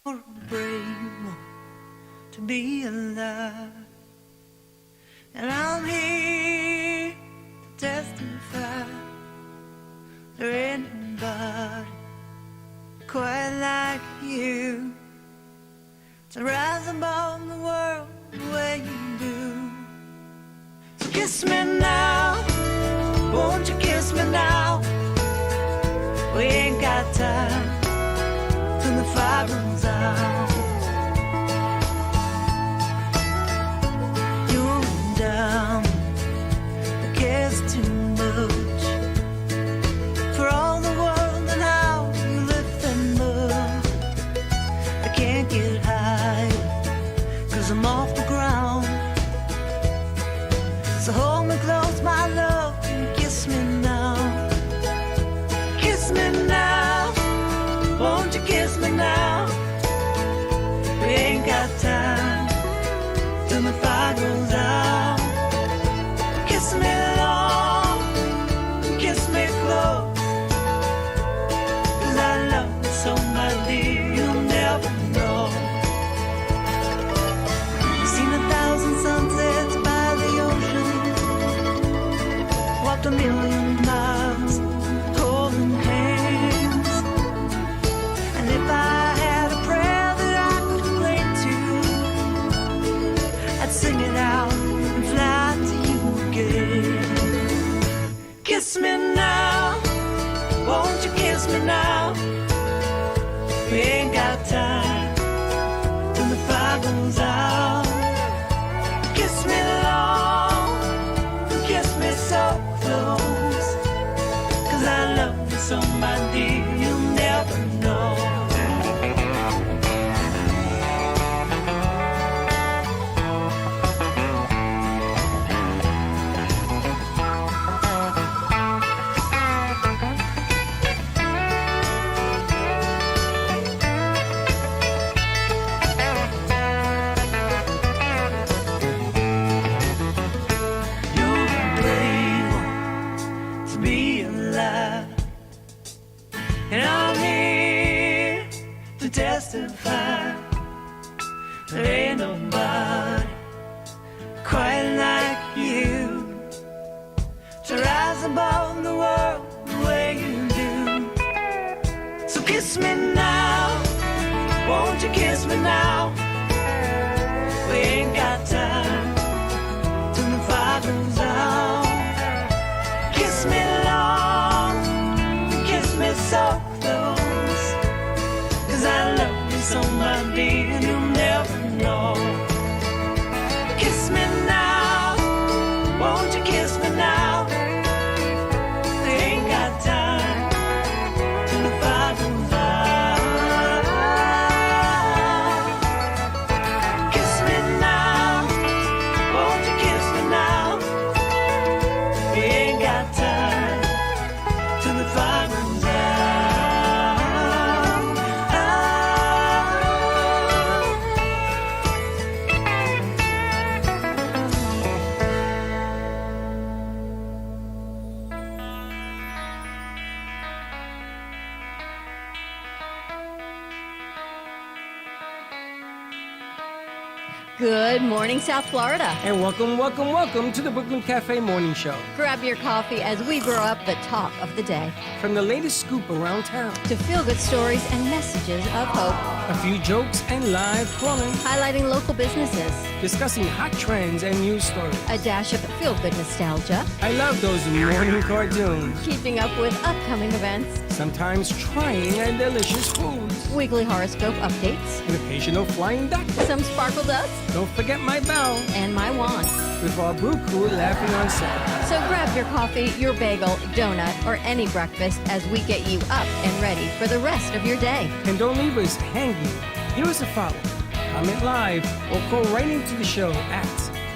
brave to be alive, and I'm here to testify. There ain't nobody quite like you to rise above the world the way you do. So kiss me now, won't you kiss me now? We ain't got time till the fire burns out. You're down, the care's too much for all the world and how you lift them up. I can't get higher, 'cause I'm off the ground. So hold me close, my love, and kiss me now. Kiss me now, won't you kiss me now? We ain't got time till the fire goes out. Kiss me long, kiss me close, 'cause I love you so, my dear, you'll never know. I've seen 1,000 sunsets by the ocean, walked a million miles holding hands, and if I had a prayer that I could pray to, I'd sing it out and fly to you again. Kiss me now, won't you kiss me now? We ain't got time till the fire goes out. Kiss me long, kiss me so close, 'cause I love you so, my dear, you'll never know. You're brave to be alive, and I'm here to testify. There ain't nobody quite like you to rise above the world the way you do. So kiss me now, won't you kiss me now? We ain't got time till the fire goes out. Kiss me long, kiss me so close, 'cause I love you so, my dear, you'll never know. Kiss me now, won't you kiss me now? We ain't got time till the fire goes out. Kiss me now, won't you kiss me now? We ain't got time till the fire goes out. Good morning, South Florida. And welcome to the Brooklyn Cafe Morning Show. Grab your coffee as we grow up the talk of the day. From the latest scoop around town, To feel-good stories and messages of hope. a few jokes and live calling, Highlighting local businesses. discussing hot trends and news stories. A dash of feel-good nostalgia. I love those morning cartoons. Keeping up with upcoming events. Sometimes trying and delicious foods. Weekly horoscope updates. An occasional flying duck. Some sparkle dust. Don't forget my bell. And my wand. With our brew crew laughing on set. So grab your coffee, your bagel, donut, or any breakfast as we get you up and ready for the rest of your day. And don't leave us hanging. Give us a follow. Comment live or call right into the show at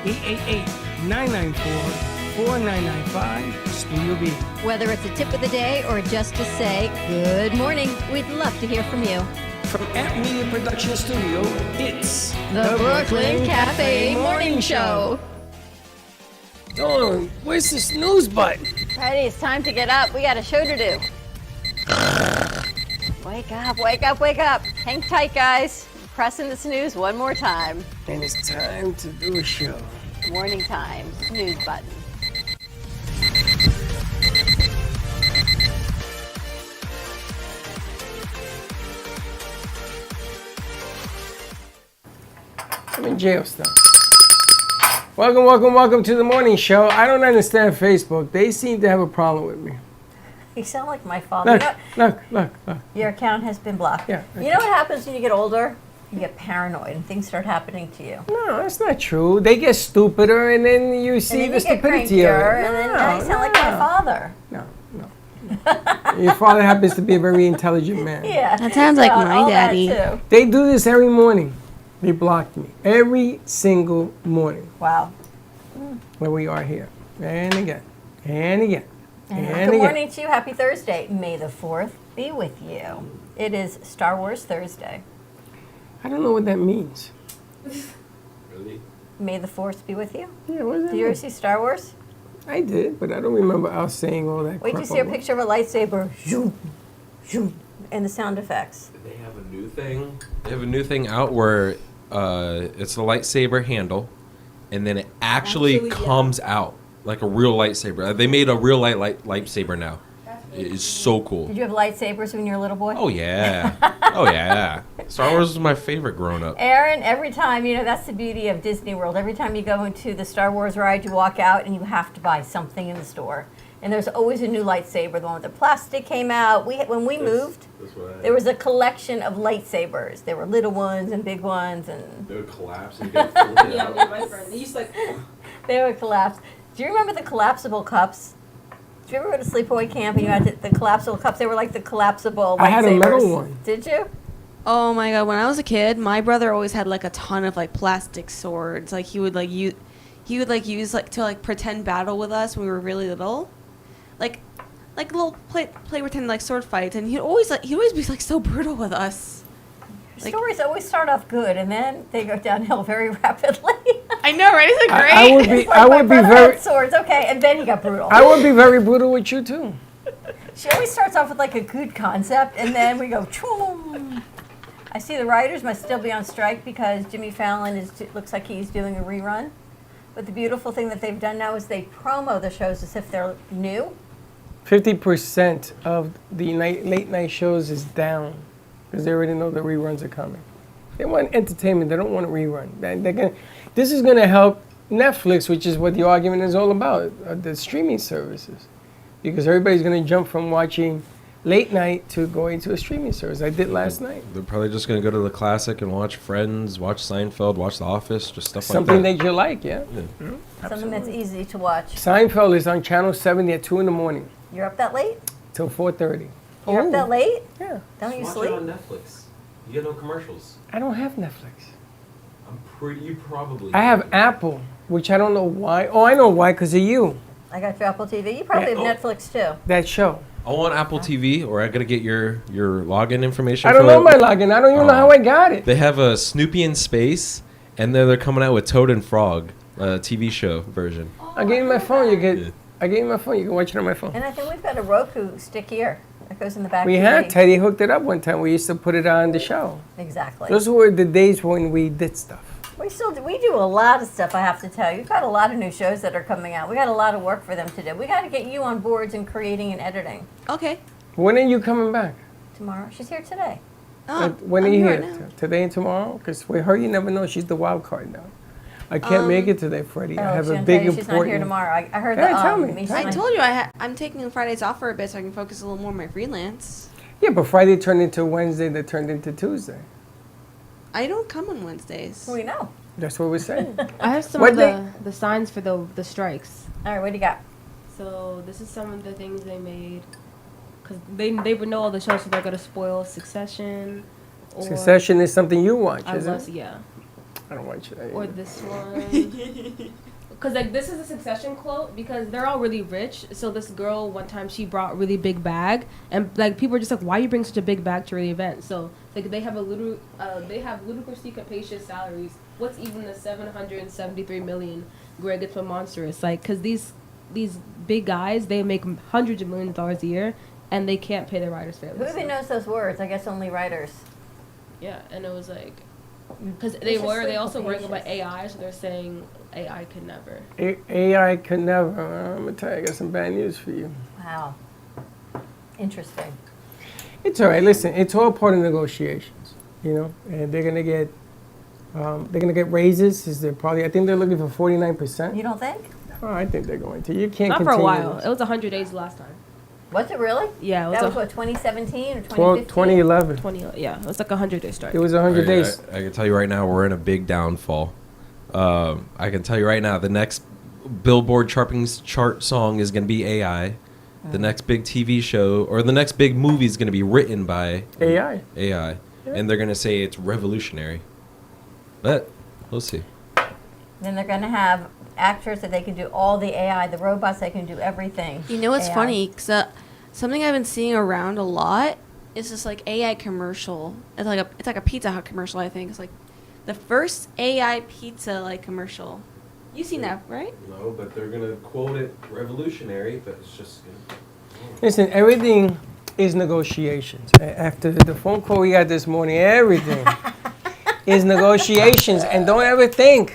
888-994-4995 Studio B. Whether it's a tip of the day or just to say good morning, we'd love to hear from you. From Amp Media Production Studio, it's The Brooklyn Cafe Morning Show. Dawn, where's the snooze button? Freddie, it's time to get up. We got a show to do. Wake up, wake up, wake up. Hang tight, guys. Pressing the snooze one more time. And it's time to do a show. Morning time, snooze button. I'm in jail still. Welcome to the morning show. I don't understand Facebook. They seem to have a problem with me. You sound like my father. Look. Your account has been blocked. Yeah, You know what happens when you get older? You get paranoid and things start happening to you. No, that's not true. They get stupider, and then you see And the then you get stupidity of crankier, it. and then now you sound like my father. No. Your father happens to be a very intelligent man. Yeah. That sounds like So, my all that daddy. too. They do this every morning. They blocked me every single morning Wow. when we are here. And again. And Good again. morning to you. Happy Thursday. May the 4th be with you. It is Star Wars Thursday. I don't know what that means. Really? May the 4th be with you. Yeah, what does that Did you ever mean? see Star Wars? I did, but I don't remember us saying all that Wait till crap you see a over. picture of a lightsaber. Zoom, zoom, and the sound effects. They have a new thing. They have a new thing out where it's a lightsaber handle, and then it actually comes out like a real lightsaber. They made a real lightsaber now. It is so cool. Did you have lightsabers when you were a little boy? Oh yeah. Oh yeah. Star Wars was my favorite growing up. Aaron, every time, that's the beauty of Disney World. Every time you go into the Star Wars ride, you walk out and you have to buy something in the store. And there's always a new lightsaber. The one with the plastic came out. When we moved, there was a collection of lightsabers. There were little ones and big ones, and They would collapse and you get folded out. Yeah, my friend. They used to like. they would collapse. Do you remember the collapsible cups? Did you ever go to sleepaway camp and you had the collapsible cups? They were like the collapsible lightsabers. I had a metal one. Did you? Oh my god! When I was a kid, my brother always had like a ton of like plastic swords. Like he would like use, to like pretend battle with us when we were really little, like little play pretend like sword fights. And he'd always be like so brutal with us. Like- Stories always start off good and then they go downhill very rapidly. I know, right? Isn't it great? I would be. It's like I my would be brother very. had swords, okay, and then he got brutal. I would be very brutal with you too. She always starts off with like a good concept, and then we go, choom. I see the writers must still be on strike because Jimmy Fallon looks like he's doing a rerun. But the beautiful thing that they've done now is they promo the shows as if they're new. 50% of the late night shows is down because they already know the reruns are coming. They want entertainment. They don't want a rerun. This is going to help Netflix, which is what the argument is all about, the streaming services. Because everybody's going to jump from watching late night to going to a streaming service. I did last night. They're probably just gonna go to the classic and watch Friends, watch Seinfeld, watch The Office, just stuff Something like that. that you like, yeah. Something that's easy to watch. Seinfeld is on Channel 70 at 2 in the morning You're up that late? till 4:30. You're up that late? Yeah. Don't you Watch sleep? it on Netflix. You get no commercials. I don't have Netflix. You probably. I have Apple, which I don't know why. Oh, I know why, because of you. I got your Apple TV. You probably Yeah. have Netflix too. That show. I want Apple TV, or I gotta get your login information. I don't for know it. my login. I don't even know how I got it. They have a Snoopy in Space, and then they're coming out with Toad and Frog, TV show version. I gave you my phone. You Yeah. get. I gave you my phone. You can watch it on my phone. And I think we've got a Roku stick here that goes in the back. We TV. had Teddy hooked it up one time. We used to put it on the show. Exactly. Those were the days when we did stuff. We do a lot of stuff, I have to tell you. We've got a lot of new shows that are coming out. We got a lot of work for them to do. We got to get you on boards and creating and editing Okay. When are you coming back? tomorrow. She's here today. Oh, When are I'm you here here? right now. Today and tomorrow? Because with her, you never know. She's the wild card now. I can't make it today, Freddie. I have she a didn't big tell you she's not here important. tomorrow. I heard Yeah, that. tell me. Misha I might- told you I'm taking Fridays off for a bit so I can focus a little more on my freelance. Yeah, but Friday turned into Wednesday. That turned into Tuesday. I don't come on Wednesdays. We know. That's what we're saying. I have some What of the signs for the strikes. All right, what do you got? So this is some of the things they made, because they would know all the shows, so they're gonna spoil Succession. Or Succession is something you watch, I isn't love, it? yeah. I don't watch it. Or this one. Because like this is a Succession quote because they're all really rich. So this girl one time she brought a really big bag, and like people are just like, why you bring such a big bag to the event? So like they have ludicrously capacious salaries. What's even the 773 million Greg gets from Monstrous? Like, because these big guys, they make hundreds of millions of dollars a year, and they can't pay their riders fairly. Who even knows those words? I guess only writers. Yeah, and it was like, because It's they just were, they like also worrying about capacious. AI, so they're saying AI could never. AI could never. I'm gonna tell you, I got some bad news for you. Wow. Interesting. It's all right. Listen, it's all part of negotiations, you know. And they're gonna get raises. Is there probably? I think they're looking for 49%. You don't think? Oh, I think they're going to. You can't Not for a continue while. this. It was 100 days last time. Was it really? Yeah, it was That was a- what, 2017 or 12, 2015? 2011. 20. Yeah, it was like a 100-day strike. It was 100 days. I can tell you right now, we're in a big downfall. I can tell you right now, the next Billboard chart song is going to be AI. The next big TV show or the next big movie is going to be written by AI. AI, and they're going to say it's revolutionary. But we'll see. Then they're going to have actors that they can do all the AI, the robots that can do everything. You know what's AI. funny? 'Cause, something I've been seeing around a lot is this like AI commercial. It's like a Pizza Hut commercial. I think it's like the first AI pizza like commercial. You seen that, right? No, but they're going to quote it revolutionary, but it's just Listen, everything is negotiations. After the phone call we got this morning, everything is negotiations. And don't ever think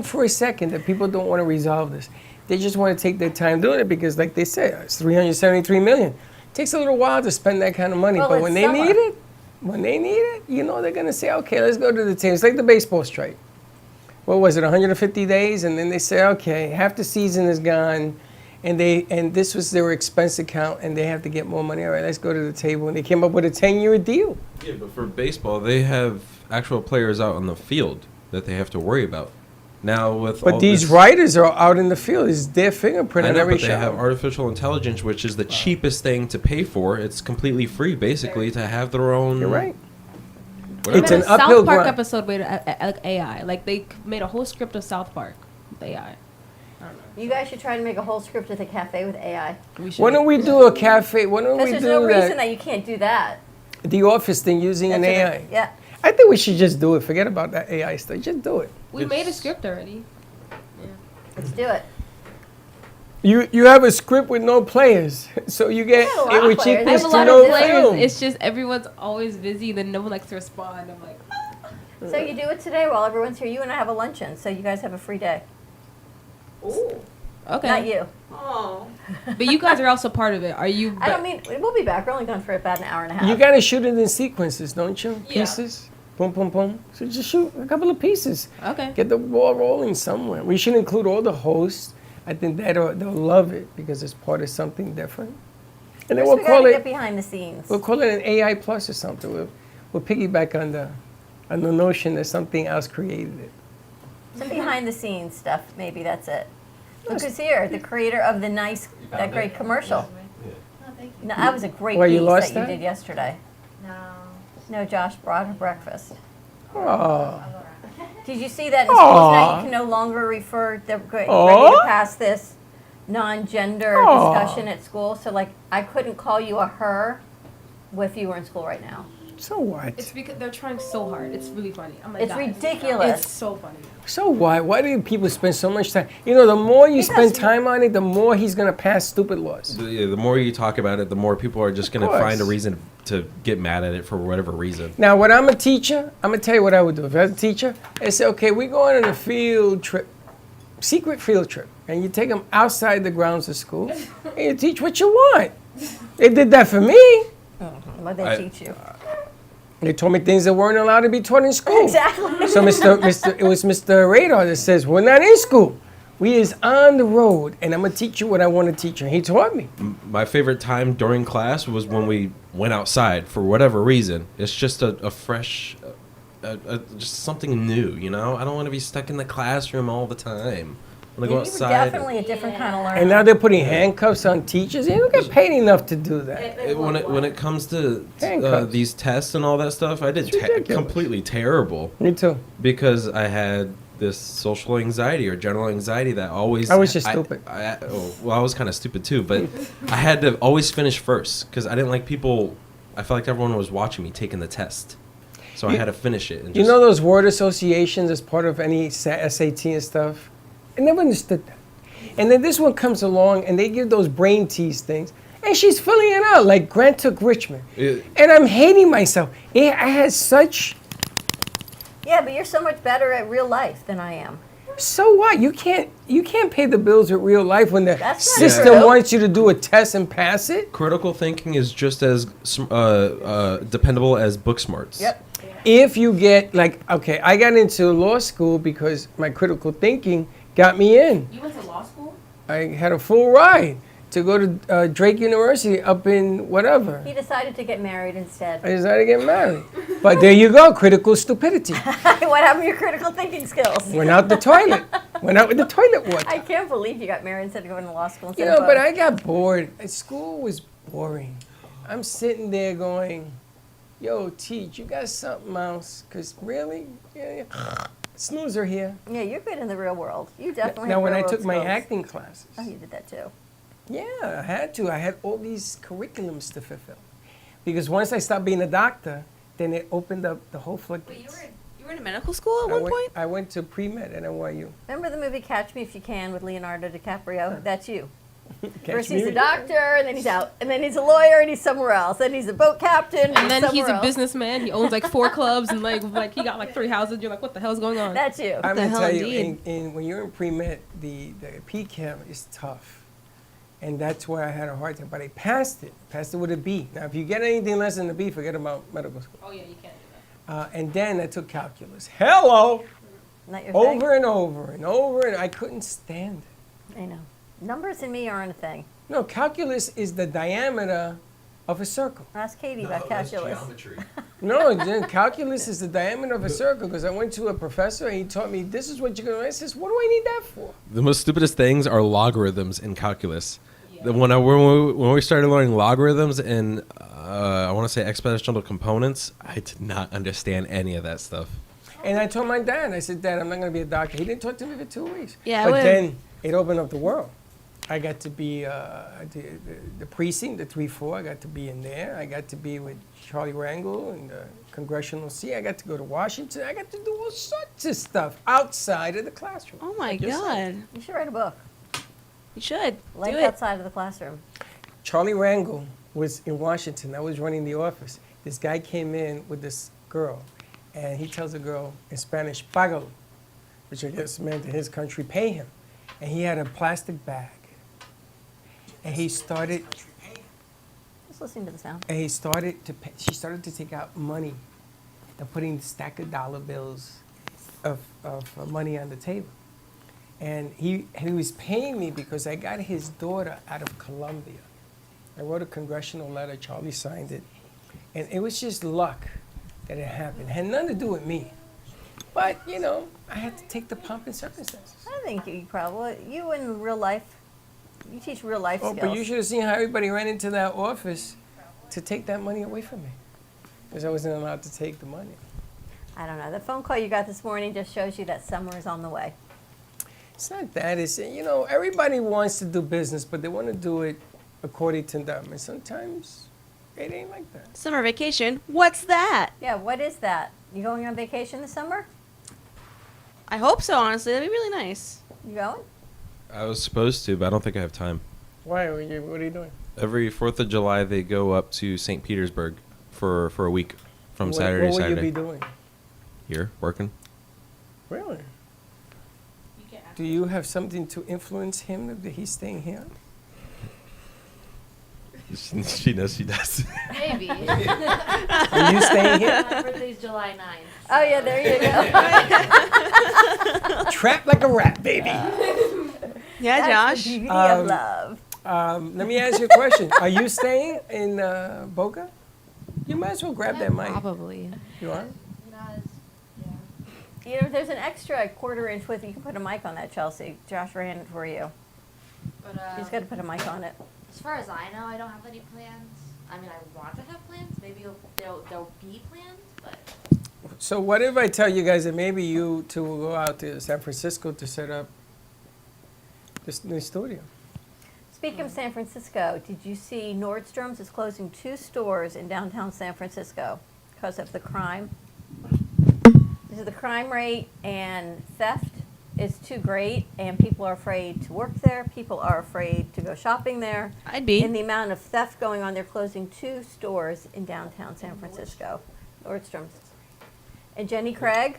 for a second that people don't want to resolve this. They just want to take their time doing it because, like they said, it's $373 million. It takes a little while to spend that kind of money, Well, but it's when they summer. need it, you know they're going to say, okay, let's go to the team. It's like the baseball strike. What was it, 150 days? And then they say, okay, half the season is gone. And this was their expense account, and they have to get more money. All right, let's go to the table. And they came up with a 10-year deal. Yeah, but for baseball, they have actual players out on the field that they have to worry about. Now with But all these this, writers are out in the field. It's their fingerprint I on know, every but they have shot. artificial intelligence, which is the cheapest thing to pay for. It's completely free, basically, to have their own. You're right. whatever. It's an South uphill Park grind. episode with AI. Like they made a whole script of South Park with AI. You guys should try to make a whole script at the cafe with AI. We should. Why don't we do a cafe? Why don't Because we there's no do reason that? that you can't do that. The office thing using an That's what AI. Yeah. I think we should just do it. Forget about that AI stuff. Just do it. We made a script already. Let's do it. You have a script with no players, so you get Yeah, a lot of which players. I have equals a to lot no of players. film. It's just everyone's always busy, then no one likes to respond. I'm like, So you do it today while everyone's here. You and I have a luncheon, so you guys have a free day. okay. Not you. But you guys are also part of it. Are you? I don't mean, we'll be back. We're only gone for about an hour and a half. You gotta shoot it in sequences, don't you? Yeah. Pieces. Boom, boom, boom. So just shoot a couple of pieces. Okay. Get the ball rolling somewhere. We should include all the hosts. I think they'll love it because it's part of something different. And then First, we'll we call gotta get it behind the scenes. we'll call it an AI plus or something. We'll piggyback on the notion that something else created it. Some behind the scenes stuff. Maybe that's it. Look who's here, the creator of that great commercial. No, that was a great Why, you piece lost that you that? did yesterday. No, Josh brought her breakfast. Oh, Did you see that in schools now Aw. you can no longer refer, they're ready Aw. to pass this non-gender Aw. discussion at school. So like, I couldn't call you a her if you were in school right now. so what? It's because they're trying so hard. It's really funny. I'm like, It's guys, ridiculous. It's so funny. So what? Why do people spend so much time? You know, the more you spend Because- time on it, the more he's gonna pass stupid laws. The more you talk about it, the more people are just going to course. find a reason to get mad at it for whatever reason. Now, when I'm a teacher, I'm gonna tell you what I would do. If I was a teacher, I say, okay, we're going on a field trip, secret field trip, and you take them outside the grounds of school, and you teach what you want. They did that for me. What they I- teach you. They told me things that weren't allowed to be taught in school. Exactly. So it was Mr. Radar that says, we're not in school. We is on the road, and I'm gonna teach you what I want to teach you. And he taught me. My favorite time during class was when we went outside for whatever reason. It's just a fresh, just something new, you know? I don't want to be stuck in the classroom all the time. I want to You go were outside. definitely a different kind of learner. And now they're putting handcuffs on teachers. They don't get paid enough to do that. When it comes to Handcuffs. these tests and all that stuff, I did ridiculous. completely terrible Me too. because I had this social anxiety or general anxiety that always. I was just stupid. I was kind of stupid too, but I had to always finish first because I didn't like people. I felt like everyone was watching me taking the test, so I had to finish it. And You just, know those word associations as part of any SAT and stuff? I never understood that. And then this one comes along and they give those brain tease things. And she's filling it out like Grant took Richmond. It- And I'm hating myself. I had such. Yeah, but you're so much better at real life than I am. So what? You can't pay the bills with real life when the That's not system true. wants you to do a test and pass it. Critical thinking is just as dependable as book smarts. Yep. If you get like, okay, I got into law school because my critical thinking got me in. You went to law school? I had a full ride to go to Drake University up in whatever. He decided to get married instead. I decided to get married. But there you go, critical stupidity. What happened to your critical thinking skills? Went out the toilet. Went out with the toilet water. I can't believe you got married instead of going to law school. You Instead know, of but both. I got bored. School was boring. I'm sitting there going, yo, teach, you got something else? Because really, snoozer here. Yeah, you're good in the real world. You definitely. Now, have when I real took world my skills. acting classes, Oh, you did that too. yeah, I had to. I had all these curriculums to fulfill. Because once I stopped being a doctor, then it opened up the whole floodgates. You were in medical school at I one went, point? I went to pre-med at NYU. Remember the movie Catch Me If You Can with Leonardo DiCaprio? That's you. Catch First me he's a if- doctor, and then he's out, and then he's a lawyer, and he's somewhere else. Then he's a boat captain, And then he's somewhere a else. businessman. He owns like 4 clubs and like he got like 3 houses. You're like, what the hell's going on? That's you. I'm the gonna hell tell you, indeed. when you're in pre-med, the P-Chem is tough. And that's where I had a hard time. But I passed it. Passed it with a B. Now, if you get anything less than a B, forget about medical school. Oh yeah, you can't do that. And then I took calculus. Hello! Not your thing. Over and over and over, and I couldn't stand it. I know. Numbers and me aren't a thing. No, calculus is the diameter of a circle. Ask Katie about calculus. No, then calculus is the diameter of a circle because I went to a professor and he taught me this is what you're going to. I says, what do I need that for? The most stupidest things are logarithms in calculus. When we started learning logarithms and I want to say exponential components, I did not understand any of that stuff. And I told my dad, I said, Dad, I'm not going to be a doctor. He didn't talk to me for 2 weeks. Yeah, I but would- then it opened up the world. I got to be the precinct, the 3-4. I got to be in there. I got to be with Charlie Rangel in the congressional seat. I got to go to Washington. I got to do all sorts of stuff outside of the classroom. Oh my Like you said. God. You should write a book. You should. Life Do it. outside of the classroom. Charlie Rangel was in Washington. I was running the office. This guy came in with this girl, and he tells the girl in Spanish, "Págalo," which I guess meant in his country, pay him. And he had a plastic bag. And he started, Just listening to the sound. and he started to pay, she started to take out money and putting a stack of dollar bills of money on the table. And he was paying me because I got his daughter out of Colombia. I wrote a congressional letter, Charlie signed it. And it was just luck that it happened. It had nothing to do with me. But, you know, I had to take the pomp and circumstances. I think you probably, you in real life, you teach real life Oh, skills. but you should have seen how everybody ran into that office to take that money away from me. Because I wasn't allowed to take the money. I don't know. The phone call you got this morning just shows you that summer is on the way. It's not that. It's, you know, everybody wants to do business, but they want to do it according to them. And sometimes it ain't like that. Summer vacation. What's that? Yeah, what is that? You going on vacation this summer? I hope so, honestly. That'd be really nice. You going? I was supposed to, but I don't think I have time. Why? What are you doing? Every 4th of July, they go up to St. Petersburg for a week from Saturday what to will Saturday. you be doing? Here, working. Really? Do you have something to influence him that he's staying here? She knows she does. Maybe. Are you staying here? My birthday's July 9th. Oh, yeah, there you go. Trapped like a rat, baby. Yeah, That's Josh. the beauty Um, of love. Let me ask you a question. Are you staying in Boca? You might as well grab that mic. Probably. You are? Not as, yeah. You know, if there's an extra quarter-inch width, you can put a mic on that, Chelsea. Josh ran it for you. But You just got to put a mic on it. as far as I know, I don't have any plans. I mean, I want to have plans. Maybe they'll be planned, but So what if I tell you guys that maybe you two will go out to San Francisco to set up this new studio? Speaking of San Francisco, did you see Nordstrom's is closing 2 stores in downtown San Francisco because of the crime? This is the crime rate and theft is too great, and people are afraid to work there. People are afraid to go shopping there. I'd be. And the amount of theft going on, they're closing 2 stores in downtown San Francisco, Nordstrom's. And Jenny Craig,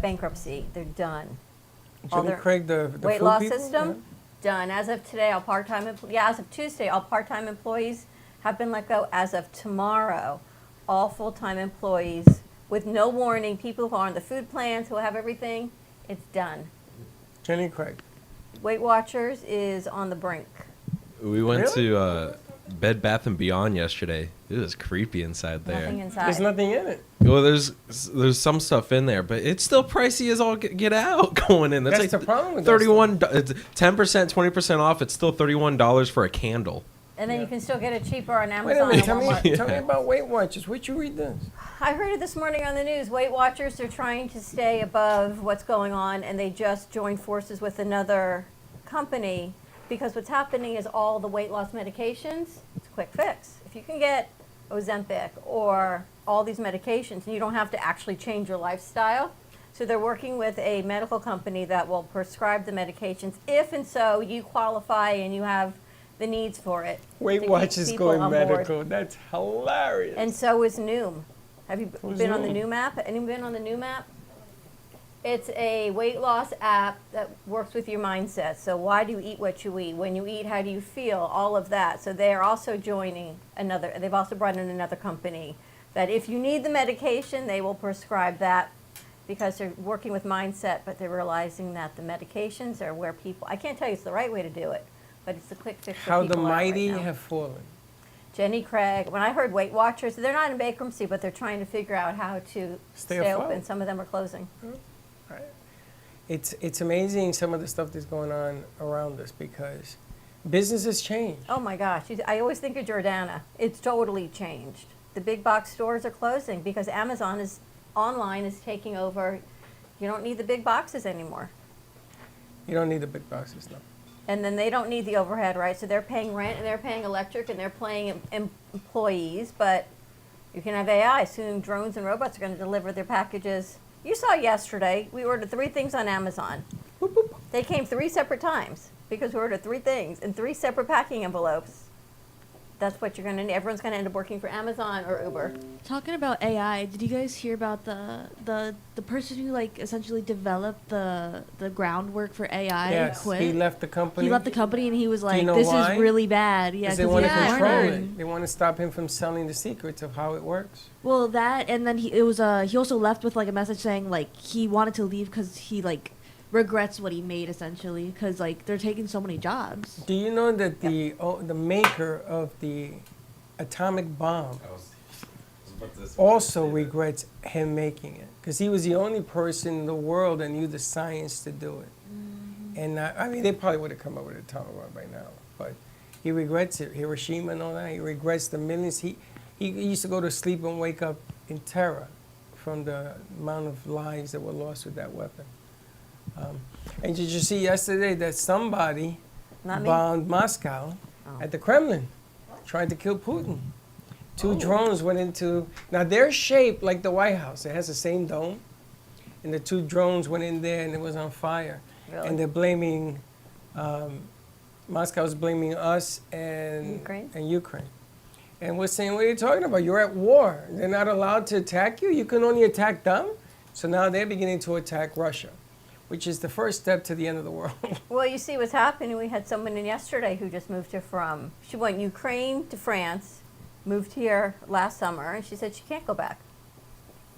bankruptcy. They're done. All Jenny their Craig, the weight food loss people? system, done. As of today, all part-time, as of Tuesday, all part-time employees have been let go. As of tomorrow, all full-time employees, with no warning, people who are on the food plans, who have everything, it's done. Jenny Craig. Weight Watchers is on the brink. We went Really? to Bed Bath and Beyond yesterday. It was creepy inside there. Nothing inside. There's nothing in it. Well, there's some stuff in there, but it's still pricey as all get out going in. That's the problem with that 31, 10%, 20% off. It's still $31 for a candle. And then you can still get it cheaper on Wait a Amazon minute, and Walmart. tell me about Weight Watchers. Where'd you read this? I heard it this morning on the news. Weight Watchers are trying to stay above what's going on, and they just joined forces with another company because what's happening is all the weight loss medications, it's a quick fix. If you can get Ozempic or all these medications, and you don't have to actually change your lifestyle. So they're working with a medical company that will prescribe the medications if and so you qualify and you have the needs for it. to Weight keep Watchers people going on board. medical. That's hilarious. And so is Noom. Have you Who's been on the Noom? Noom app? Anyone been on the Noom app? It's a weight loss app that works with your mindset. So why do you eat what you eat? When you eat, how do you feel? All of that. So they are also joining another, they've also brought in another company that if you need the medication, they will prescribe that because they're working with mindset, but they're realizing that the medications are where people, I can't tell you it's the right way to do it, but it's the quick fix for How the people are right mighty now. have fallen. Jenny Craig, when I heard Weight Watchers, they're not in bankruptcy, but they're trying to figure out how to Stay stay afloat. open. Some of them are closing. It's amazing some of the stuff that's going on around us because business has changed. Oh my gosh, I always think of Jordana. It's totally changed. The big box stores are closing because Amazon is online is taking over. You don't need the big boxes anymore. You don't need the big boxes now. And then they don't need the overhead, right? So they're paying rent and they're paying electric and they're paying employees, but you can have AI. Soon drones and robots are going to deliver their packages. You saw yesterday, we ordered 3 things on Amazon. Boop, boop. They came 3 separate times because we ordered 3 things in 3 separate packing envelopes. That's what you're going to need. Everyone's going to end up working for Amazon or Uber. Talking about AI, did you guys hear about the person who like essentially developed the groundwork for AI Yes, quit? he left the company. He left the company and he was you like, know "This why? is really bad." Yeah, because they 'cause want he to was control learning. it. They want to stop him from selling the secrets of how it works. Well, that and then he also left with like a message saying like he wanted to leave because he like regrets what he made essentially because like they're taking so many jobs. Do you know that the maker of the atomic bomb also regrets him making it because he was the only person in the world that knew the science to do it. And I mean, they probably would have come up with a atomic bomb by now, but he regrets it. Hiroshima and all that. He regrets the millions. He used to go to sleep and wake up in terror from the amount of lives that were lost with that weapon. And did you see yesterday that somebody Not me. bombed Moscow at the Kremlin, trying to kill Putin? 2 drones went into, now they're shaped like the White House. It has the same dome. And the 2 drones went in there and it was on fire. Really? And they're blaming, Moscow's blaming us and Ukraine? and Ukraine. And we're saying, what are you talking about? You're at war. They're not allowed to attack you. You can only attack them. So now they're beginning to attack Russia, which is the first step to the end of the world. Well, you see what's happening. We had someone in yesterday who just moved here from, she went Ukraine to France, moved here last summer, and she said she can't go back.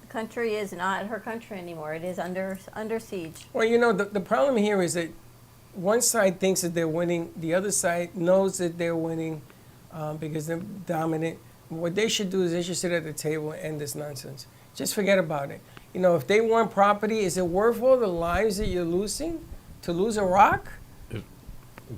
The country is not her country anymore. It is under siege. Well, you know, the problem here is that one side thinks that they're winning, the other side knows that they're winning because they're dominant. What they should do is they should sit at the table and end this nonsense. Just forget about it. You know, if they want property, is it worth all the lives that you're losing to lose Iraq?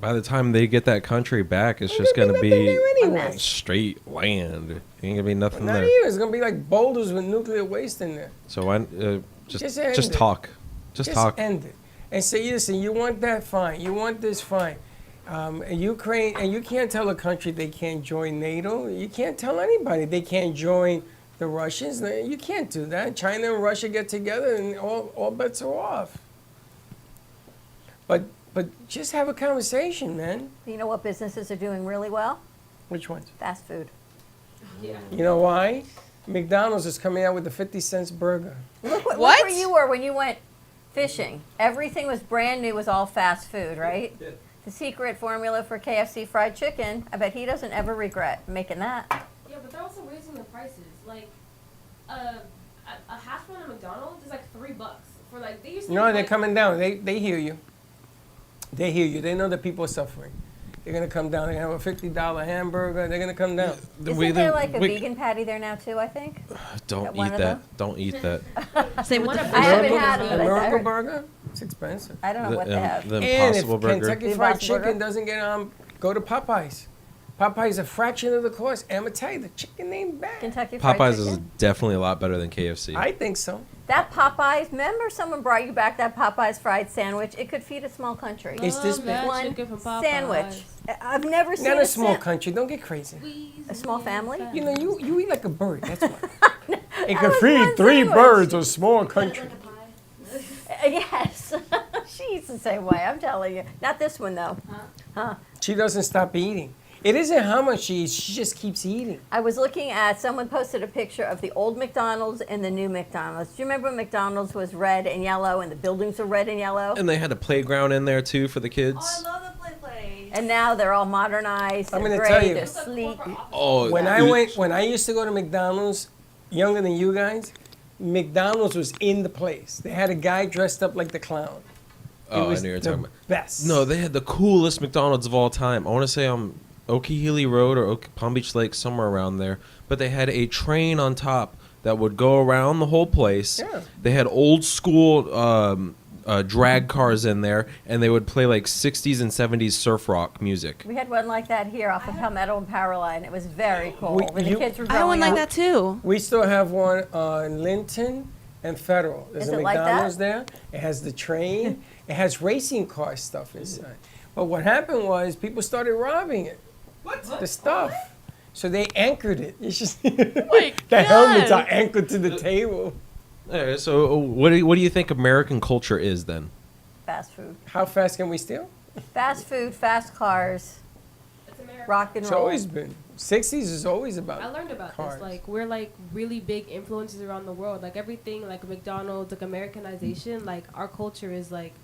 By the time they get that country back, it's There's just going to nothing there be anyway. straight land. Ain't going to be nothing Not there. even. It's gonna be like boulders with nuclear waste in there. So I Just just end it. talk. Just talk. end it and say, listen, you want that, fine. You want this, fine. Ukraine, and you can't tell a country they can't join NATO. You can't tell anybody they can't join the Russians. You can't do that. China and Russia get together and all bets are off. But just have a conversation, man. You know what businesses are doing really well? Which ones? Fast food. You know why? McDonald's is coming out with the 50-cent burger. Look What? where you were when you went fishing. Everything was brand new, was all fast food, right? The secret formula for KFC fried chicken, I bet he doesn't ever regret making that. Yeah, but they're also raising the prices. Like, a hash brown at McDonald's is like $3 for like they used to. No, be, they're like, coming down. They hear you. They hear you. They know that people are suffering. They're gonna come down. They're gonna have a $50 hamburger. They're gonna come down. Isn't there like a vegan patty there now too, I think? Don't Got one eat of that. them? Don't eat that. Same with One the of I haven't Miracle- had them, The but I Miracle heard- Burger, it's expensive. I don't know what they have. The And Impossible if Burger. Kentucky The Fried Impossible Chicken Burger? doesn't get on, go to Popeyes. Popeyes is a fraction of the cost. And I'm gonna tell you, the chicken ain't bad. Kentucky Fried Popeyes Chicken. is definitely a lot better than KFC. I think so. That Popeyes, remember someone brought you back that Popeyes fried sandwich? It could feed a small country. It's this Love big. that One chicken from Popeyes. sandwich. I've never seen Not a small sa- country. Don't get crazy. A small family? You know, you eat like a bird. That's why. It That could was feed one 3 sandwich. birds a small country. Yes. She eats the same way, I'm telling you. Not this one, though. She doesn't stop eating. It isn't how much she eats. She just keeps eating. I was looking at, someone posted a picture of the old McDonald's and the new McDonald's. Do you remember when McDonald's was red and yellow and the buildings were red and yellow? And they had a playground in there too for the Oh, I kids. love the play. And now they're all modernized, I'm they're gonna tell gray, you. they're sleek. Oh, When I used to go to McDonald's, younger than you guys, McDonald's was in the place. They had a guy dressed up like the clown. It Oh, I was knew you were the talking about. best. No, they had the coolest McDonald's of all time. I want to say on Okeechobee Road or Palm Beach Lake, somewhere around there. But they had a train on top that would go around the whole place. Yeah. They had old school drag cars in there, and they would play like 60s and 70s surf rock music. We had one like that here off of Palmetto and Powerline. It was very cool. We- When the you- kids were I had growing one like up. that too. We still have one on Linton and Federal. There's Is a it like that? McDonald's there. It has the train. It has racing car stuff inside. But what happened was people started robbing it. What? The stuff. So they anchored it. It's just the helmets are anchored to the table. Yeah, so what do you think American culture is then? Fast food. How fast can we steal? Fast food, fast cars, It's America. rock and It's roll. always been. 60s is always about I learned about cars. this. Like we're like really big influences around the world. Like everything, like McDonald's, like Americanization. Like our culture is like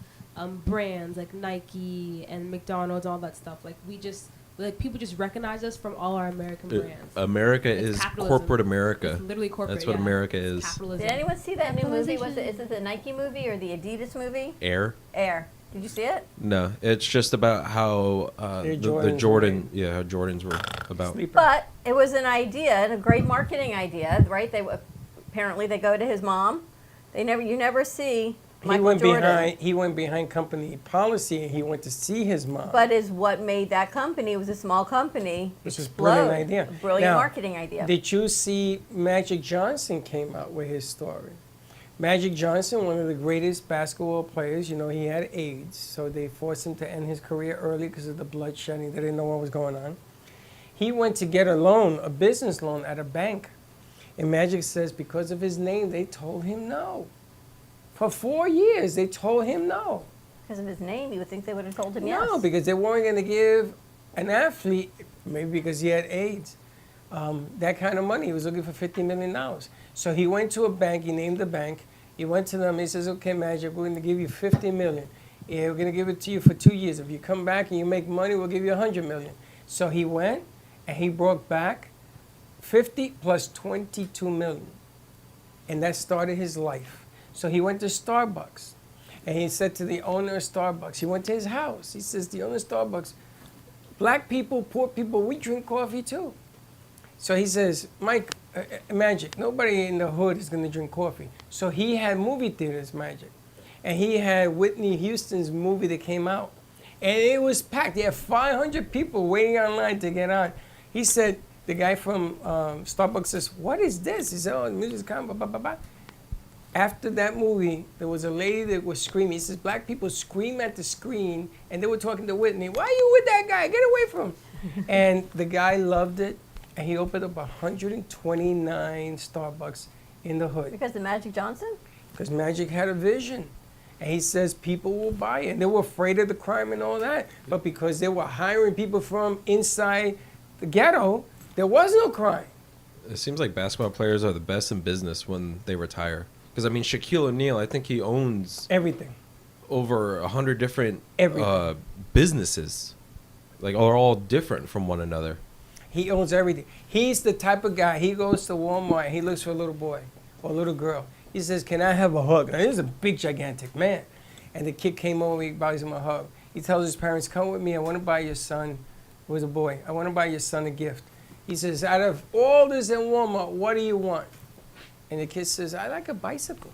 brands like Nike and McDonald's, all that stuff. Like we just like people just recognize us from all our American brands. America It's is capitalism. corporate America. It's literally corporate. That's what yeah. America It's is. Capitalism. Did anyone see that new movie? Was it? Is it the Nike movie or the Adidas movie? Air? Air. Did you see it? No, it's just about how Air the Jordans Jordan, yeah, how Jordans were about. Sleeper. But it was an idea, and a great marketing idea, right? Apparently they go to his mom. You never see Michael Jordan. He went behind company policy and he went to see his mom. But is what made that company, it was a small company, Which is a explode. brilliant idea. A brilliant Now, marketing idea. Did you see Magic Johnson came out with his story? Magic Johnson, one of the greatest basketball players, you know, he had AIDS, so they forced him to end his career early because of the bloodshedding. They didn't know what was going on. He went to get a loan, a business loan at a bank. And Magic says because of his name, they told him no. For 4 years, they told him no. Because of his name, you would think they would have told him No, yes. because they weren't going to give an athlete, maybe because he had AIDS, that kind of money. He was looking for $50 million. So he went to a bank, he named the bank, he went to them, he says, okay, Magic, we're going to give you $50 million. Yeah, we're going to give it to you for 2 years. If you come back and you make money, we'll give you $100 million. So he went and he brought back 50 plus 22 million. And that started his life. So he went to Starbucks. And he said to the owner of Starbucks, he went to his house. He says, the owner of Starbucks, black people, poor people, we drink coffee too. So he says, Mike, Magic, nobody in the hood is going to drink coffee. So he had movie theaters, Magic. And he had Whitney Houston's movie that came out. And it was packed. He had 500 people waiting online to get on. He said, the guy from Starbucks says, what is this? He said, oh, the music's coming, blah, blah, blah, blah. After that movie, there was a lady that was screaming. He says, black people scream at the screen, and they were talking to Whitney, why are you with that guy? Get away from him. And the guy loved it, and he opened up 129 Starbucks in the hood. Because of Magic Johnson? Because Magic had a vision. And he says people will buy it. And they were afraid of the crime and all that. But because they were hiring people from inside the ghetto, there was no crime. It seems like basketball players are the best in business when they retire. Because, I mean, Shaquille O'Neal, I think he owns Everything. over 100 different Everything. businesses. Like, are all different from one another. He owns everything. He's the type of guy, he goes to Walmart, he looks for a little boy or a little girl. He says, can I have a hug? Now, this is a big, gigantic man. And the kid came over, he buys him a hug. He tells his parents, come with me, I want to buy your son, it was a boy, I want to buy your son a gift. He says, out of all this in Walmart, what do you want? And the kid says, I like a bicycle.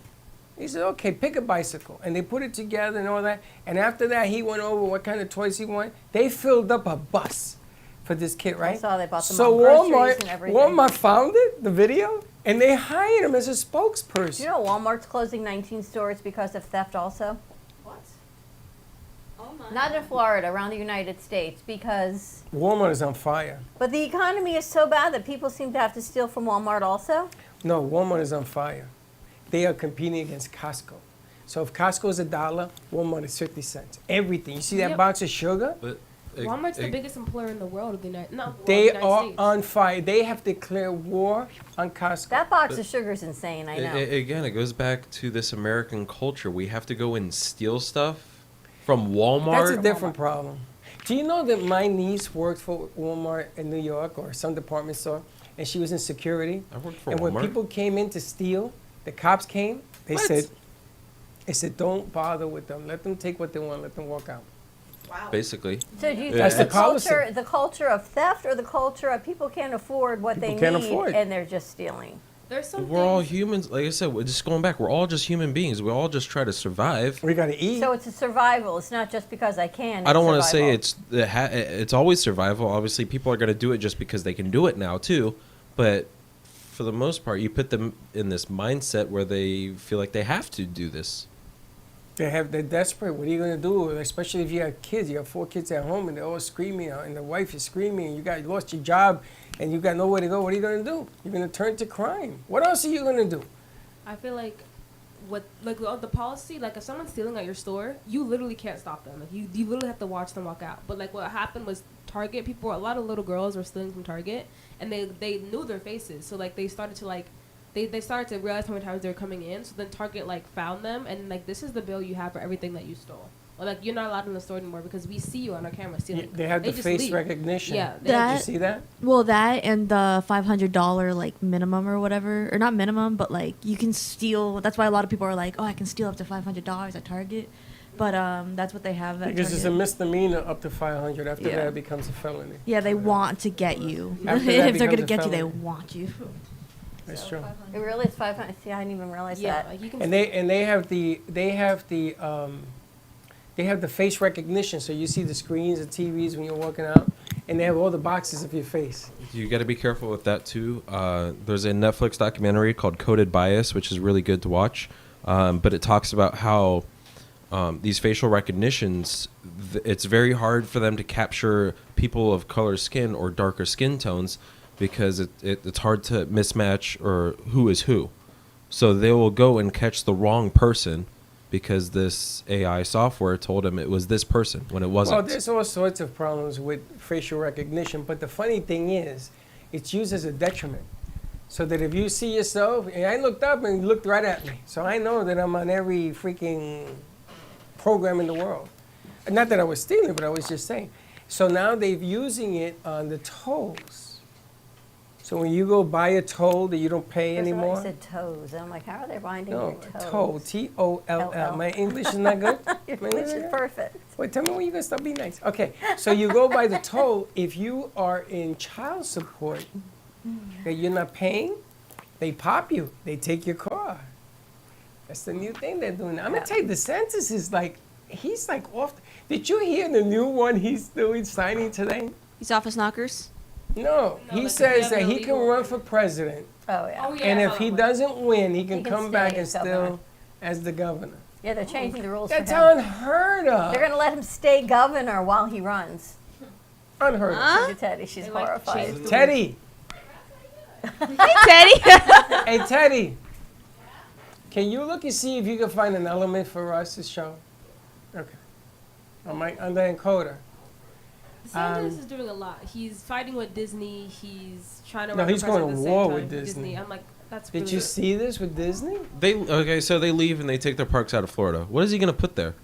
He said, okay, pick a bicycle. And they put it together and all that. And after that, he went over what kind of toys he wanted. They filled up a bus for this kid, right? saw they bought them so on groceries Walmart, and everything. Walmart found it, the video, and they hired him as a spokesperson. You know Walmart's closing 19 stores because of theft also? What? Oh my. Not in Florida, around the United States, because... Walmart is on fire. But the economy is so bad that people seem to have to steal from Walmart also? No, Walmart is on fire. They are competing against Costco. So if Costco is $1, Walmart is 50 cents. Everything. You see that Yep. box of sugar? But Walmart's the biggest employer in the world of the United. They United are States. on fire. They have declared war on Costco. That box of sugar is insane, I know. Again, it goes back to this American culture. We have to go and steal stuff from Walmart. That's a different problem. Do you know that my niece worked for Walmart in New York or some department store, and she was in security? I worked for And when Walmart. people came in to steal, the cops came. They What? said, don't bother with them. Let them take what they want. Let them walk out. Basically. So do you That's think the policy. the culture of theft or the culture of people can't afford what People they can't need afford. and they're just stealing? There's some We're all things- humans. Like I said, we're just going back. We're all just human beings. We all just try to survive. We got to eat. So it's a survival. It's not just because I can. I don't want want to say it's always survival. Obviously, people are going to do it just because they can do it now too. But for the most part, you put them in this mindset where they feel like they have to do this. They're desperate. What are you gonna do? Especially if you have kids. You have 4 kids at home, and they're all screaming, and the wife is screaming. You lost your job, and you got nowhere to go. What are you gonna do? You're gonna turn to crime. What else are you gonna do? I feel like the policy, like if someone's stealing at your store, you literally can't stop them. Like you literally have to watch them walk out. But like what happened was Target people, a lot of little girls were stealing from Target, and they knew their faces, so like they started to like. They started to realize how many times they were coming in, so then Target like found them and like, this is the bill you have for everything that you stole. Or like, you're not allowed in the store anymore because we see you on our camera stealing. They have the just face leave. recognition. Yeah, Did you That- see that? Well, that and the $500 like minimum or whatever, or not minimum, but like you can steal. That's why a lot of people are like, oh, I can steal up to $500 at Target, but that's what they have at Because it's a Target. misdemeanor up to 500. After Yeah. that, it becomes a felony. Yeah, they want to get you. After that If they're gonna becomes a get you, they felony. want you. That's true. It really is 500. See, I didn't even realize Yeah, that. like you can. And they have the face recognition. So you see the screens, the TVs when you're walking out, and they have all the boxes of your face. You got to be careful with that too. There's a Netflix documentary called Coded Bias, which is really good to watch. But it talks about how these facial recognitions, it's very hard for them to capture people of color skin or darker skin tones because it's hard to mismatch or who is who. So they will go and catch the wrong person because this AI software told them it was this person when it wasn't. Well, there's all sorts of problems with facial recognition, but the funny thing is, it's used as a detriment. So that if you see yourself, and I looked up and you looked right at me, so I know that I'm on every freaking program in the world. And not that I was stealing, but I was just saying. So now they're using it on the tolls. So when you go buy a toll that you don't pay First of all, anymore, you said toes. And I'm like, how are they binding no, your toes? toll, T-O-L-L. L-L. My English is not good. Your My English English is perfect. Wait, tell me when you're gonna stop being nice. Okay, so you go by the toll. If you are in child support that you're not paying, they pop you. They take your car. That's the new thing they're doing. I'm gonna tell you, the census is like, he's like off. Did you hear the new one he's doing signing today? These office knockers. No, he like, says if that you he have can illegal- run for president, Oh, yeah. Oh, yeah. and if he doesn't win, he can He can come back stay and as governor. still as the governor. Yeah, they're changing the rules That's for him. unheard of. They're going to let him stay governor while he runs. Unheard of. Huh? Look at Teddy. She's They, like, horrified. changed the Teddy. Hey, Teddy. Hey, Teddy. Can you look and see if you can find an element for us to show? Okay. On the encoder. DeSantis is doing a lot. He's fighting with Disney. He's trying to. No, run he's for going president to at the war same with time. Disney. I'm like, that's. Did really you see this with Disney? So they leave and they take their parks out of Florida. What is he gonna put there?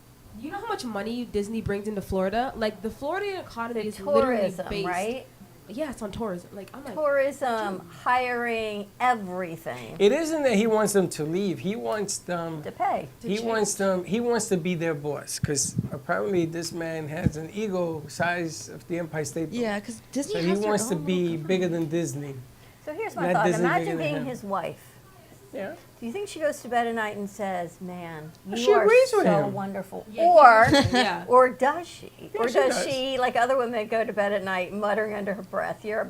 You know how much money Disney brings into Florida? Like the Florida economy The is literally tourism, based. right? Yeah, it's on tourism. Like I'm like. Tourism, hiring, everything It isn't that he wants them to leave. He wants them. to pay. He wants them. He wants to be their boss because apparently this man has an ego size of the Empire State Building. Yeah, because Disney So he has their wants to own be little bigger company. than Disney. So here's my Not thought. Disney Imagine bigger than being him. his wife. Yeah. Do you think she goes to bed at night and says, "Man, She you are agrees with so him. wonderful," Yeah, or Yeah. or does she? Or she does does. she, like other women, go to bed at night muttering under her breath? You're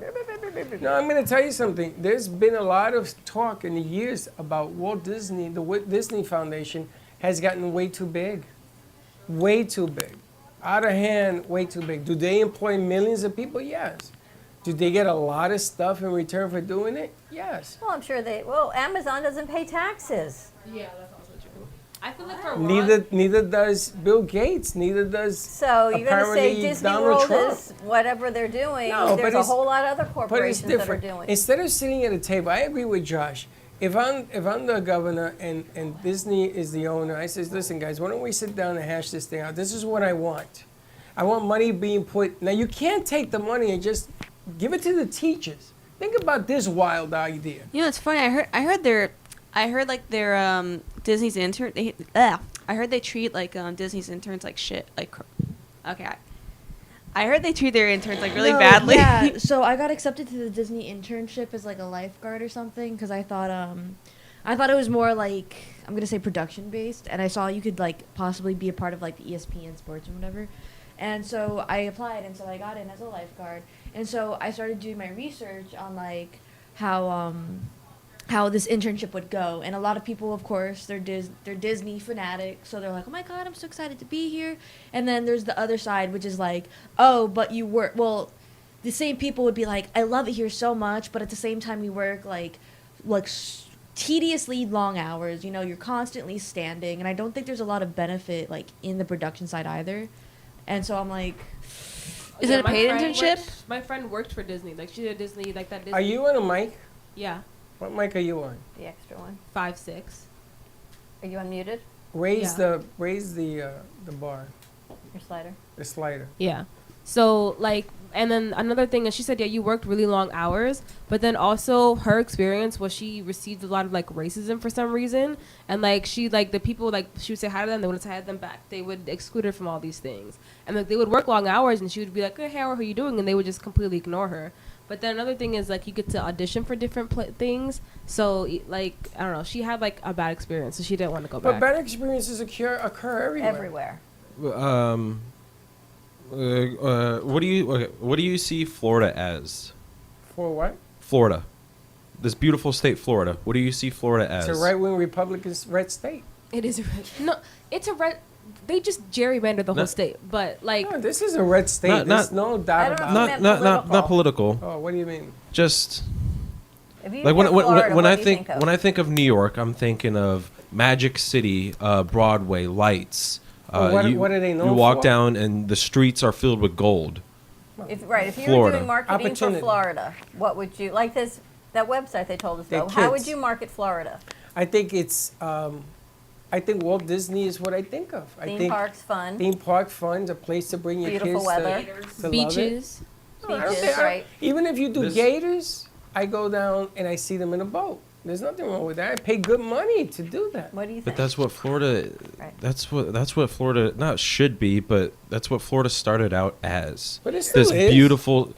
No, I'm going to tell you something. There's been a lot of talk in the years about Walt Disney. The Walt Disney Foundation has gotten way too big. Way too big. Out of hand, way too big. Do they employ millions of people? Yes. Do they get a lot of stuff in return for doing it? Yes. Well, I'm sure they. Well, Amazon doesn't pay taxes, Yeah, that's also true. I feel like for Neither does Bill Gates. Neither does so you're going to say apparently Disney Donald World Trump. is whatever they're doing. No, There's but a it's- whole lot of other But it's corporations that are different. doing. Instead of sitting at a table, I agree with Josh. If I'm the governor and Disney is the owner, I says, listen, guys, why don't we sit down and hash this thing out? This is what I want. I want money being put. Now you can't take the money and just give it to the teachers. Think about this wild idea. You know, it's funny. I heard like their Disney's intern. I heard they treat like Disney's interns like shit. Okay. I heard they treat their interns like really No, badly. Yeah, so I got accepted to the Disney internship as like a lifeguard or something because I thought it was more like I'm gonna say production based, and I saw you could like possibly be a part of like the ESPN sports and whatever, and so I applied and so I got in as a lifeguard, and so I started doing my research on like how this internship would go, and a lot of people, of course, they're Disney fanatics, so they're like, oh my god, I'm so excited to be here. And then there's the other side, which is like, oh, but you work. Well, the same people would be like, I love it here so much, but at the same time, you work like tediously long hours. You know, you're constantly standing, and I don't think there's a lot of benefit like in the production side either. And so I'm like, Is it a my paid friend internship? my friend worked for Disney. Like she did Disney, like that Disney. Are you on a mic? Yeah, What mic are you on? the extra one. 5'6". Are you unmuted? Raise Yeah. the bar, Your slider. the slider. Yeah. So like, and then another thing is she said, yeah, you worked really long hours, but then also her experience was she received a lot of like racism for some reason, and like she like the people like she would say hi to them, they wouldn't say hi to them back, they would exclude her from all these things, and like they would work long hours, and she would be like, hey, how are you doing, and they would just completely ignore her. But then another thing is like you get to audition for different things, so like I don't know, she had like a bad experience, so she didn't want to go But back. bad experiences occur everywhere. Everywhere. What do you see Florida as? For what? Florida, this beautiful state, Florida. What do you see Florida as? It's a right-wing Republican red state. It is a red. No, it's a red. They just gerrymandered the whole No. state, but like. No, this is a red state. Not- There's not- no I doubt don't about know. it. not political. Oh, what do you mean? Just If you like hear Florida, when what I do you think of? when I think of New York, I'm thinking of Magic City, Broadway, lights. Well, what are they known You walk for? down and the streets are filled with gold. If you were Florida. doing marketing for Opportunity. Florida, what would you like? That website they told us They're about. How would kids. you market Florida? I think it's. I think Walt Disney is what I think of. I Theme think parks, fun, theme park fun's a place to bring your beautiful kids weather, to love it. Beaches. No, I don't beaches, think- right? Even if you do This- gators, I go down and I see them in a boat. There's nothing wrong with that. I pay good money to do that. What do you think? But that's what Florida. Right. That's what Florida not should be, but that's what Florida started out as. But it still This is. beautiful.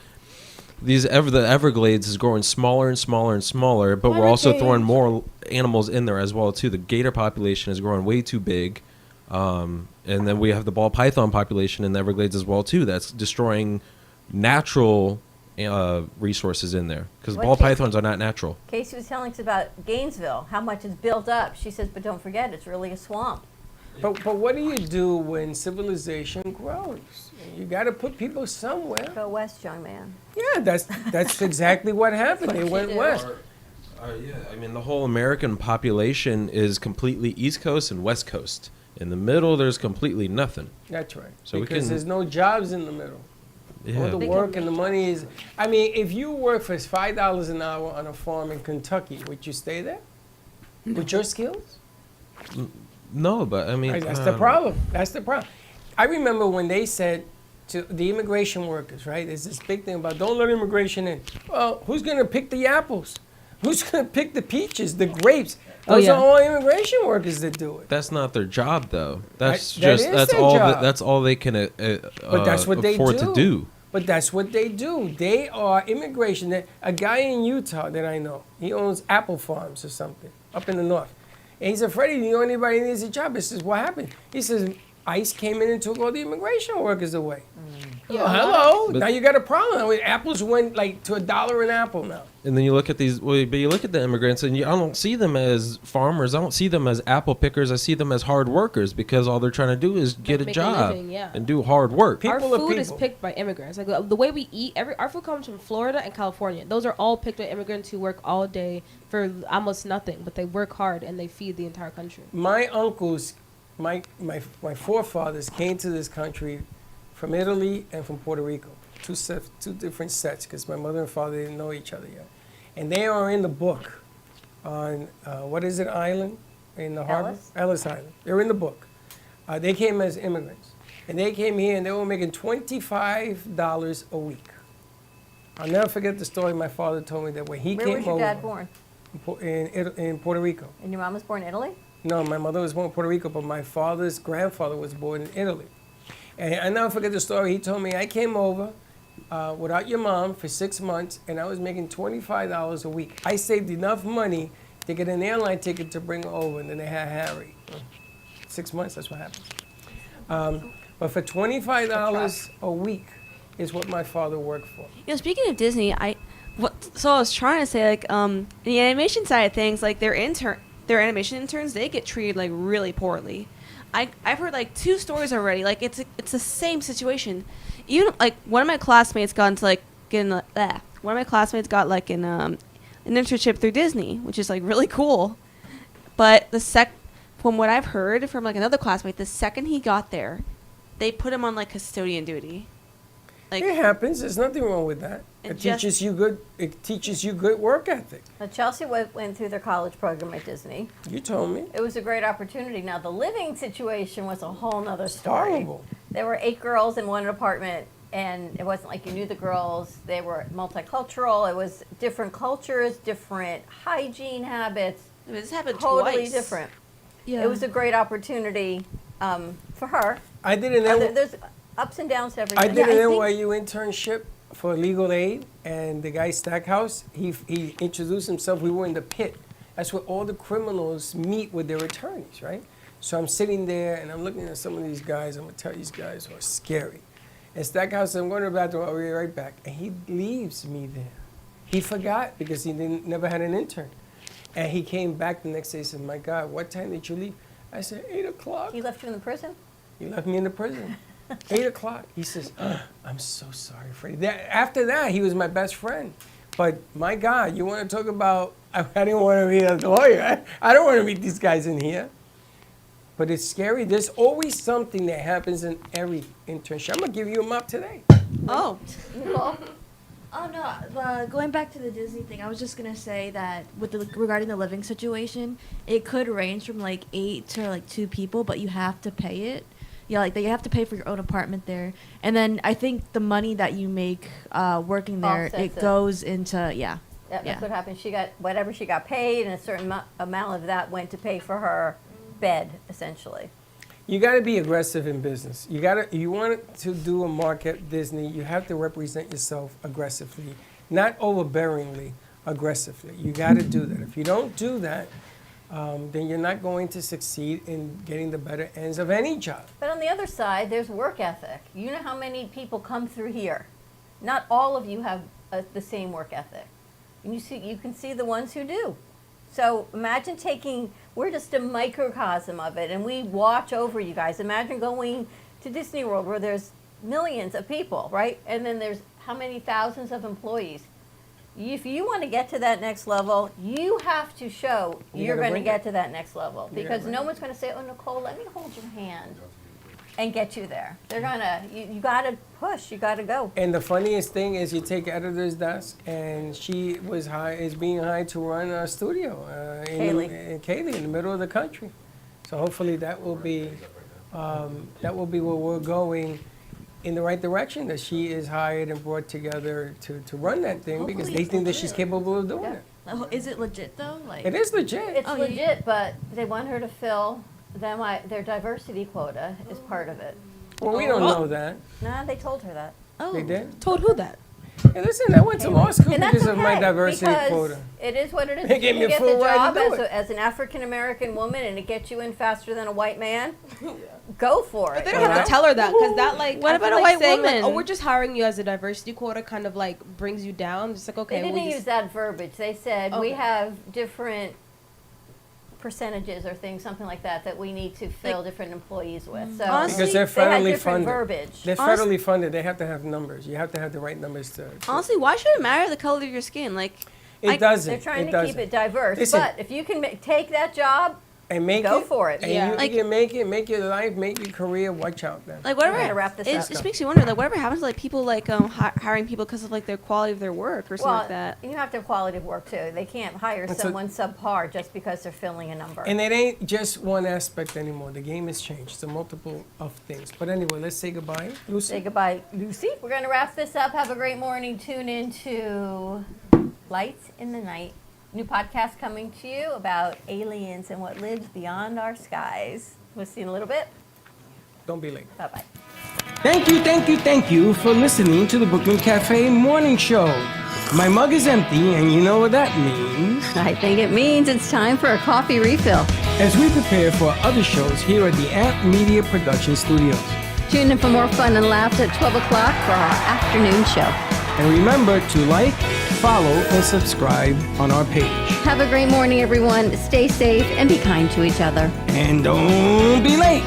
The Everglades is growing smaller and smaller and smaller, but we're also throwing more animals in there as well too. The gator population is growing way too big, and then we have the ball python population in the Everglades as well too. That's destroying natural resources in there because What ball Casey- pythons are not natural. Casey was telling us about Gainesville, how much is built up. She says, but don't forget, it's really a swamp. But what do you do when civilization grows? You got to put people somewhere. Go west, young man. Yeah, that's exactly what happened. They What went you do. west. Yeah, I mean the whole American population is completely East Coast and West Coast. In the middle, there's completely nothing. That's right. So we because can- there's no jobs in the middle. All Yeah. the They work can and the make money is. I mean, if you work for $5 an hour on a farm in Kentucky, would you stay there with your skills? No, but I mean That's I the don't know. problem. That's the problem. I remember when they said to the immigration workers, right? There's this big thing about don't let immigration in. Well, who's going to pick the apples? Who's going to pick the peaches, the grapes? Oh, Those yeah. are all immigration workers that do it. That's not their job, though. That's That just is that's their all. job. That's all they can But that's what they afford do. to do. But that's what they do. They are immigration. A guy in Utah that I know, he owns apple farms or something up in the north. And he said, Freddie, do you know anybody who needs a job? I says, what happened? He says, ICE came in and took all the immigration workers away. Yeah, Oh, a lot hello. But- Now you got a problem. I mean, apples went like to $1 an apple now. And then you look at these, well, but you look at the immigrants, and I don't see them as farmers. I don't see them as apple pickers. I see them as hard workers because all they're trying to do is get a make a job living, yeah. and do hard work. People our are food is people. picked by immigrants. Like the way we eat, our food comes from Florida and California. Those are all picked by immigrants who work all day for almost nothing, but they work hard and they feed the entire country. My uncles, my forefathers came to this country from Italy and from Puerto Rico. Two different sets because my mother and father didn't know each other yet. And they are in the book on, what is it, island in the harbor? Ellis? Ellis Island. They're in the book. They came as immigrants. And they came here and they were making $25 a week. I'll never forget the story my father told me that when he Where came was your over dad born? in Puerto Rico. And your mom was born in Italy? No, my mother was born in Puerto Rico, but my father's grandfather was born in Italy. And I never forget the story. He told me, I came over without your mom for 6 months, and I was making $25 a week. I saved enough money to get an airline ticket to bring her over, and then they had Harry. 6 months, that's what happened. But for $25 a week is what my father worked for. You know, speaking of Disney, I was trying to say, like, the animation side of things, like their animation interns, they get treated like really poorly. I've heard like 2 stories already. Like it's the same situation. Even like one of my classmates got into like one of my classmates got like an internship through Disney, which is like really cool. But from what I've heard from like another classmate, the second he got there, they put him on like custodian duty. Like It happens. There's nothing wrong with that. It It just- teaches you good. It teaches you good work ethic. Now, Chelsea went through their college program at Disney. You told me. It was a great opportunity. Now, the living situation was a whole nother story. Horrible. There were 8 girls in one apartment, and it wasn't like you knew the girls. They were multicultural. It was different cultures, different hygiene habits, this happened totally twice. different. Yeah. It was a great opportunity for her. I did an There's ups and downs to I everything. did Yeah, an I think- NYU internship for legal aid, and the guy Stackhouse, he introduced himself. We were in the pit. That's where all the criminals meet with their attorneys, right? So I'm sitting there, and I'm looking at some of these guys. I'm gonna tell you, these guys are scary. And Stackhouse said, I'm going to the bathroom. I'll be right back. And he leaves me there. He forgot because he never had an intern. And he came back the next day and said, my God, what time did you leave? I said, 8 o'clock. He left you in the prison? He left me in the prison. 8 o'clock. He says, I'm so sorry, Freddie. After that, he was my best friend. But my God, you want to talk about, I didn't want to be a lawyer. I don't want to meet these guys in here. But it's scary. There's always something that happens in every internship. I'm going to give you a mop today. Oh, Nicole? Oh no! Going back to the Disney thing, I was just gonna say that regarding the living situation, it could range from like 8 to like 2 people, but you have to pay it. Yeah, like you have to pay for your own apartment there, and then I think the money that you make working there, Offsets it it. goes into Yeah, that's Yeah. what happened. She got whatever she got paid, and a certain amount of that went to pay for her bed, essentially. You got to be aggressive in business. You want to do a market Disney, you have to represent yourself aggressively, not overbearingly, aggressively. You got to do that. If you don't do that, then you're not going to succeed in getting the better ends of any job. But on the other side, there's work ethic. You know how many people come through here. Not all of you have the same work ethic. And you can see the ones who do. So imagine we're just a microcosm of it, and we watch over you guys. Imagine going to Disney World where there's millions of people, right? And then there's how many thousands of employees? if you want to get to that next level, you have to show You you're gotta going to bring get it. to that next level. You gotta Because bring no it. one's going to say, oh, Nicole, let me hold your hand and get you there. They're going to, you got to push, you got to go. And the funniest thing is, you take editor's desk, and she is being hired to run a studio Kaylee. in Kaylee, in the middle of the country. So hopefully that will be where we're going, in the right direction. That she is hired and brought together to run that thing, because Hopefully they it's think that she's legit. capable of doing Yeah. it. Oh, is it legit though? Like, It is legit. It's Oh, yeah, legit, but they want her to fill their diversity quota is part of it. Well, we don't know that. Nah, they told her that. oh, They did. Told who that? Hey, listen, I went to law school And that's because of my okay, diversity because quota. It is what it is. They If gave you me a get full the ride to job do as, it. as an African American woman and it gets you in faster than a white man, go for it. They don't you have know? to tell her that because that like. What I about feel a like white saying, like, woman? oh, we're just hiring you as a diversity quota, kind of like brings you down. Just like okay, They didn't we'll use just, that verbiage. They said we Okay. have different percentages or things, something like that we need to fill different employees with. So Honestly, Because they're they had federally different funded. verbiage. They're Honest- federally funded. They have to have numbers. You have to have the right numbers to. Honestly, why should it matter the color of your skin? Like, It doesn't. They're trying it to keep doesn't. it diverse. Listen. But if you can take that job, And make Go it. for it. And Yeah. you Like- can make it, make your life, make your career. Watch out then. like whatever. We're gonna wrap this it up. just makes you wonder, like, whatever happens to like people like hiring people because of like their quality of their work or something well, like that. you have to have quality of work too. They can't hire That's someone subpar just because they're filling a number. And it ain't just one aspect anymore. The game has changed. It's a multiple of things. But anyway, let's say goodbye, Lucy. Say goodbye, Lucy. We're going to wrap this up. Have a great morning. Tune in to Lights in the Night. New podcast coming to you about aliens and what lives beyond our skies. We'll see you in a little bit. Don't be late. Bye-bye. Thank you for listening to the Brooklyn Cafe Morning Show. My mug is empty, and you know what that means. I think it means it's time for a coffee refill. As we prepare for other shows here at the Amp Media Production Studios. Tune in for more fun and laughs at 12 o'clock for our afternoon show. And remember to like, follow, and subscribe on our page. Have a great morning, everyone. Stay safe and be kind to each other. And don't be late.